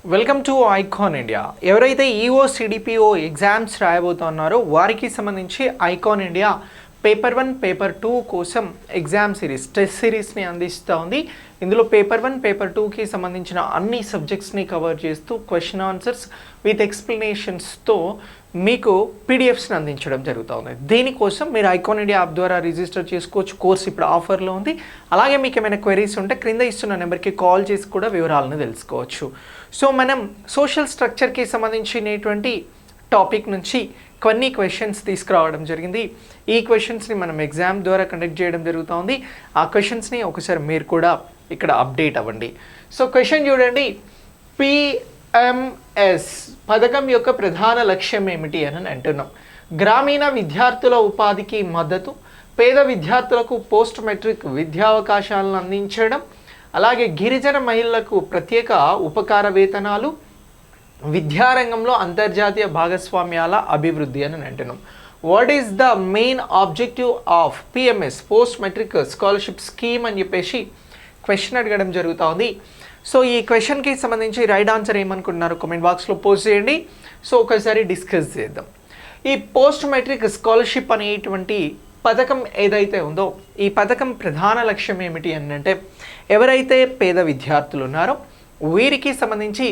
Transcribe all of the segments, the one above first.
Welcome to icon India. ఎవరైతే EO CDPO exams రాయబోతున్నారో వారికి సంబంధించి ఐకాన్ ఇండియా పేపర్ 1 పేపర్ 2 కోసం ఎగ్జామ్ సిరీస్ టెస్ట్ సిరీస్ని అందిస్తూ ఉంది. ఇందులో పేపర్ 1 పేపర్ 2కి సంబంధించిన అన్ని సబ్జెక్ట్స్ని కవర్ చేస్తూ క్వశ్చన్ ఆన్సర్స్ విత్ ఎక్స్ప్లెనేషన్స్తో మీకు పీడిఎఫ్స్ని అందించడం జరుగుతుంది. దీనికోసం మీరు ఐకాన్ ఇండియా యాప్ ద్వారా రిజిస్టర్ చేసుకోవచ్చు. కోర్స్ ఇప్పుడు ఆఫర్లో ఉంది. అలాగే మీకు ఏమైనా క్వెరీస్ ఉంటే క్రింద ఇస్తున్న నెంబర్కి కాల్ చేసి కూడా వివరాలను తెలుసుకోవచ్చు. సో మనం సోషల్ స్ట్రక్చర్కి సంబంధించినటువంటి టాపిక్ నుంచి కొన్ని క్వశ్చన్స్ తీసుకురావడం జరిగింది. ఈ క్వశ్చన్స్ని మనం ఎగ్జామ్ ద్వారా కండక్ట్ చేయడం జరుగుతుంది. ఆ క్వశ్చన్స్ని ఒకసారి మీరు కూడా ఇక్కడ అప్డేట్ అవ్వండి. సో క్వశ్చన్ చూడండి, పిఎంఎస్ పథకం యొక్క ప్రధాన లక్ష్యం ఏమిటి అని అంటున్నాం. గ్రామీణ విద్యార్థుల ఉపాధికి మద్దతు, పేద విద్యార్థులకు పోస్ట్ మెట్రిక్ విద్యావకాశాలను అందించడం, అలాగే గిరిజన మహిళలకు ప్రత్యేక ఉపకార వేతనాలు, విద్యారంగంలో అంతర్జాతీయ భాగస్వామ్యాల అభివృద్ధి అని అంటున్నాం. What is the main objective of PMS post matric scholarship scheme అని చెప్పేసి క్వశ్చన్ అడగడం జరుగుతుంది. సో ఈ క్వశ్చన్కి సంబంధించి రైట్ ఆన్సర్ ఏమనుకుంటున్నారు కామెంట్ బాక్స్లో పోస్ట్ చేయండి. సో ఒకసారి డిస్కస్ చేద్దాం. ఈ పోస్ట్ మెట్రిక్ స్కాలర్షిప్ అనేటువంటి పథకం ఏదైతే ఉందో ఈ పథకం ప్రధాన లక్ష్యం ఏమిటి అని అంటే ఎవరైతే పేద విద్యార్థులు ఉన్నారో వీరికి సంబంధించి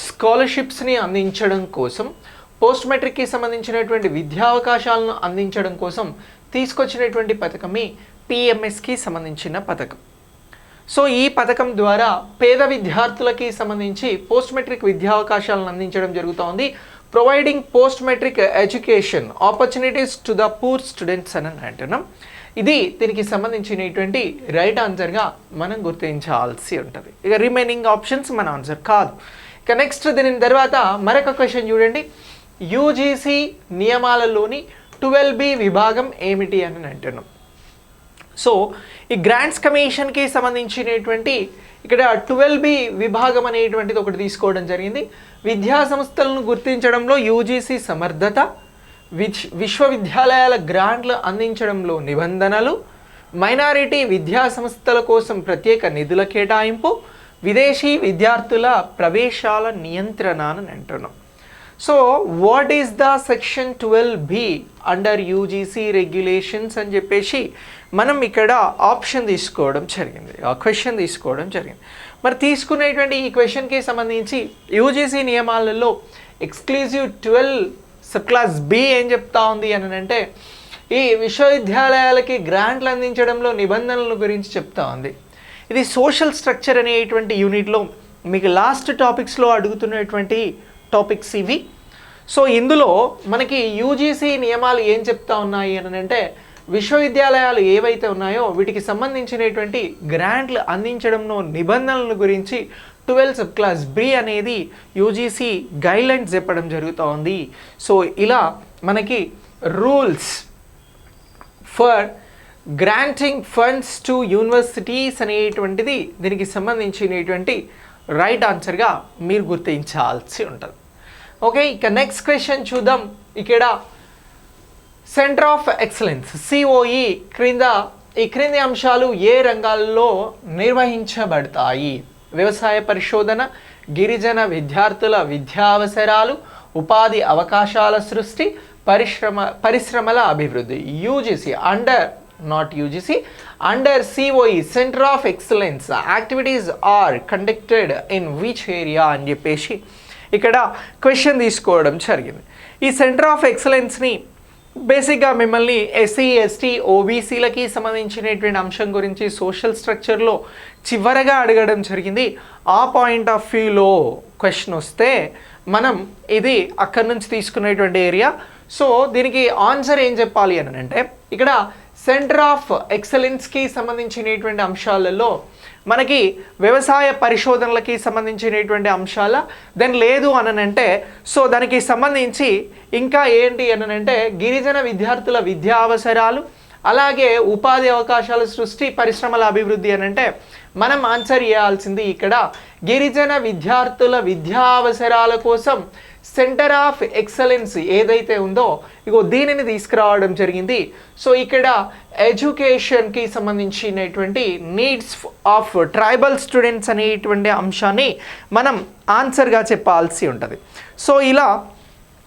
స్కాలర్షిప్స్ని అందించడం కోసం, పోస్ట్ మెట్రిక్కి సంబంధించినటువంటి విద్యావకాశాలను అందించడం కోసం తీసుకొచ్చినటువంటి పథకమే పిఎంఎస్కి సంబంధించిన పథకం. సో ఈ పథకం ద్వారా పేద విద్యార్థులకి సంబంధించి పోస్ట్ మెట్రిక్ విద్యావకాశాలను అందించడం జరుగుతోంది. Providing post matric education opportunities to the poor students అని అంటున్నాం. ఇది దీనికి సంబంధించినటువంటి రైట్ ఆన్సర్గా మనం గుర్తించాల్సి ఉంటుంది. ఇక రిమైనింగ్ ఆప్షన్స్ మన ఆన్సర్ కాదు. ఇక నెక్స్ట్ దీని తర్వాత మరొక క్వశ్చన్ చూడండి, యూజీసీ నియమాలలోని 12B విభాగం ఏమిటి అని అంటున్నాం. సో ఈ గ్రాంట్స్ కమిషన్కి సంబంధించినటువంటి ఇక్కడ 12B విభాగం అనేటువంటిది ఒకటి తీసుకోవడం జరిగింది. విద్యా సంస్థలను గుర్తించడంలో యూజీసీ సమర్థత, విశ్వవిద్యాలయాల గ్రాంట్లు అందించడంలో నిబంధనలు, మైనారిటీ విద్యా సంస్థల కోసం ప్రత్యేక నిధుల కేటాయింపు, విదేశీ విద్యార్థుల ప్రవేశాల నియంత్రణ అని అంటున్నాం. So what is the section 12B under UGC regulations అని చెప్పేసి మనం ఇక్కడ ఆప్షన్ తీసుకోవడం జరిగింది, ఆ క్వశ్చన్ తీసుకోవడం జరిగింది. మరి తీసుకునేటువంటి ఈ క్వశ్చన్కి సంబంధించి యూజీసీ నియమాలలో ఎక్స్క్లూజివ్ 12 సబ్ క్లాస్ బి ఏం చెప్తా ఉంది అని అంటే ఈ విశ్వవిద్యాలయాలకి గ్రాంట్లు అందించడంలో నిబంధనల గురించి చెప్తా ఉంది. ఇది సోషల్ స్ట్రక్చర్ అనేటువంటి యూనిట్లో మీకు లాస్ట్ టాపిక్స్లో అడుగుతున్నటువంటి టాపిక్స్ ఇవి. సో ఇందులో మనకి యూజీసీ నియమాలు ఏం చెప్తా ఉన్నాయి అని అంటే విశ్వవిద్యాలయాలు ఏవైతే ఉన్నాయో వీటికి సంబంధించినటువంటి గ్రాంట్లు అందించడంలో నిబంధనల గురించి 12 సబ్ క్లాస్ బి అనేది యూజీసీ గైడ్లైన్స్ చెప్పడం జరుగుతోంది. సో ఇలా మనకి rules for granting funds to universities అనేటువంటిది దీనికి సంబంధించినటువంటి రైట్ ఆన్సర్గా మీరు గుర్తించాల్సి ఉంటుంది. ఓకే, ఇక నెక్స్ట్ క్వశ్చన్ చూద్దాం. ఇక్కడ సెంటర్ ఆఫ్ ఎక్సలెన్స్ సిఓఈ క్రింది అంశాలు ఏ రంగాల్లో నిర్వహించబడతాయి? వ్యవసాయ పరిశోధన, గిరిజన విద్యార్థుల విద్యా అవసరాలు, ఉపాధి అవకాశాల సృష్టి, పరిశ్రమల అభివృద్ధి. UGC under COE centre of excellence activities are conducted in which area అని చెప్పేసి ఇక్కడ క్వశ్చన్ తీసుకోవడం జరిగింది. ఈ సెంటర్ ఆఫ్ ఎక్సలెన్స్ని బేసిక్గా మిమ్మల్ని ఎస్సీ ఎస్టీ ఓబీసీలకి సంబంధించినటువంటి అంశం గురించి సోషల్ స్ట్రక్చర్లో చివరగా అడగడం జరిగింది. ఆ పాయింట్ ఆఫ్ వ్యూలో క్వశ్చన్ వస్తే మనం ఇది అక్కడి నుంచి తీసుకునేటువంటి ఏరియా. సో దీనికి ఆన్సర్ ఏం చెప్పాలి అని అంటే ఇక్కడ సెంటర్ ఆఫ్ ఎక్సలెన్స్కి సంబంధించినటువంటి అంశాలలో మనకి వ్యవసాయ పరిశోధనలకి సంబంధించినటువంటి అంశాల దెన్ లేదు అని అంటే సో దానికి సంబంధించి ఇంకా ఏంటి అని అంటే గిరిజన విద్యార్థుల విద్యా అవసరాలు, అలాగే ఉపాధి అవకాశాల సృష్టి, పరిశ్రమల అభివృద్ధి అని అంటే మనం ఆన్సర్ చేయాల్సింది ఇక్కడ గిరిజన విద్యార్థుల విద్యా అవసరాల కోసం సెంటర్ ఆఫ్ ఎక్సలెన్స్ ఏదైతే ఉందో ఇగో దీనిని తీసుకురావడం జరిగింది. సో ఇక్కడ ఎడ్యుకేషన్కి సంబంధించినటువంటి నీడ్స్ ఆఫ్ ట్రైబల్ స్టూడెంట్స్ అనేటువంటి అంశాన్ని మనం ఆన్సర్గా చెప్పాల్సి ఉంటుంది. సో ఇలా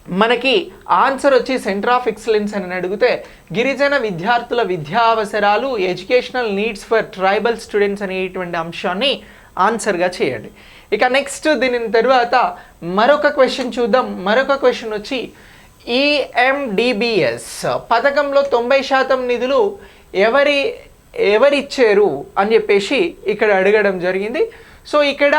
మనకి ఆన్సర్ వచ్చి సెంటర్ ఆఫ్ ఎక్సలెన్స్ అని అడిగితే గిరిజన విద్యార్థుల విద్యా అవసరాలు, educational needs for tribal students అనేటువంటి అంశాన్ని ఆన్సర్గా చేయండి. ఇక నెక్స్ట్ దీని తర్వాత మరొక క్వశ్చన్ చూద్దాం. మరొక క్వశ్చన్ వచ్చి EMDBS పథకంలో 90% నిధులు ఎవరిచ్చారు అని చెప్పేసి ఇక్కడ అడగడం జరిగింది. సో ఇక్కడ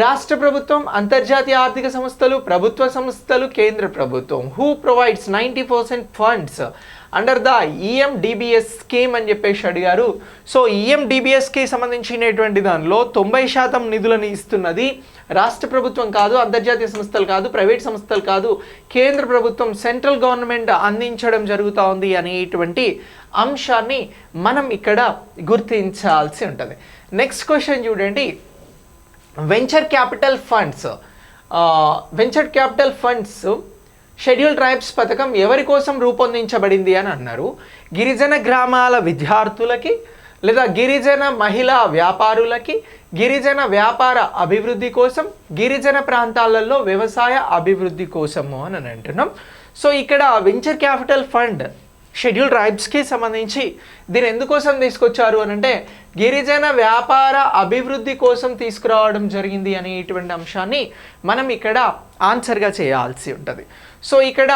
రాష్ట్ర ప్రభుత్వం, అంతర్జాతీయ ఆర్థిక సంస్థలు, ప్రభుత్వ సంస్థలు, కేంద్ర ప్రభుత్వం. Who provides 90% funds under the EMDBS scheme అని చెప్పేసి అడిగారు. సో EMDBSకి సంబంధించినటువంటి దానిలో 90% నిధులను ఇస్తున్నది రాష్ట్ర ప్రభుత్వం కాదు, అంతర్జాతీయ సంస్థలు కాదు, ప్రైవేట్ సంస్థలు కాదు, కేంద్ర ప్రభుత్వం, సెంట్రల్ గవర్నమెంట్ అందించడం జరుగుతూ ఉంది అనేటువంటి అంశాన్ని మనం ఇక్కడ గుర్తించాల్సి ఉంటుంది. నెక్స్ట్ క్వశ్చన్ చూడండి. Venture capital funds schedule tribes పథకం ఎవరి కోసం రూపొందించబడింది అని అన్నారు. గిరిజన గ్రామాల విద్యార్థులకి, లేదా గిరిజన మహిళా వ్యాపారులకి, గిరిజన వ్యాపార అభివృద్ధి కోసం, గిరిజన ప్రాంతాలలో వ్యవసాయ అభివృద్ధి కోసము అని అంటున్నాం. సో ఇక్కడ వెంచర్ క్యాపిటల్ ఫండ్ షెడ్యూల్ ట్రైబ్స్కి సంబంధించి దీన్ని ఎందుకోసం తీసుకొచ్చారు అని అంటే గిరిజన వ్యాపార అభివృద్ధి కోసం తీసుకురావడం జరిగింది అనేటువంటి అంశాన్ని మనం ఇక్కడ ఆన్సర్గా చేయాల్సి ఉంటుంది. సో ఇక్కడ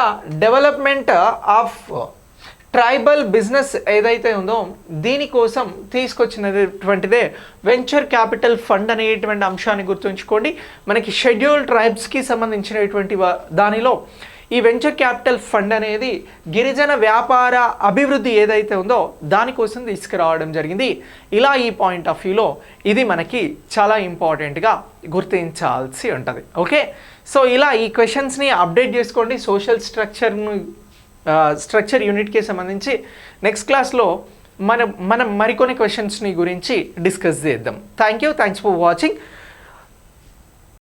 డెవలప్మెంట్ ఆఫ్ ట్రైబల్ బిజినెస్ ఏదైతే ఉందో దీనికోసం తీసుకొచ్చినటువంటిదే వెంచర్ క్యాపిటల్ ఫండ్ అనేటువంటి అంశాన్ని గుర్తుంచుకోండి. మనకి షెడ్యూల్ ట్రైబ్స్కి సంబంధించినటువంటి దానిలో ఈ వెంచర్ క్యాపిటల్ ఫండ్ అనేది గిరిజన వ్యాపార అభివృద్ధి ఏదైతే ఉందో దానికోసం తీసుకురావడం జరిగింది. ఇలా ఈ పాయింట్ ఆఫ్ వ్యూలో ఇది మనకి చాలా ఇంపార్టెంట్గా గుర్తించాల్సి ఉంటుంది. ఓకే, సో ఇలా ఈ క్వశ్చన్స్ని అప్డేట్ చేసుకోండి. సోషల్ స్ట్రక్చర్ యూనిట్కి సంబంధించి నెక్స్ట్ క్లాస్లో మనం మరికొన్ని క్వశ్చన్స్ని గురించి డిస్కస్ చేద్దాం. Thanks for watching.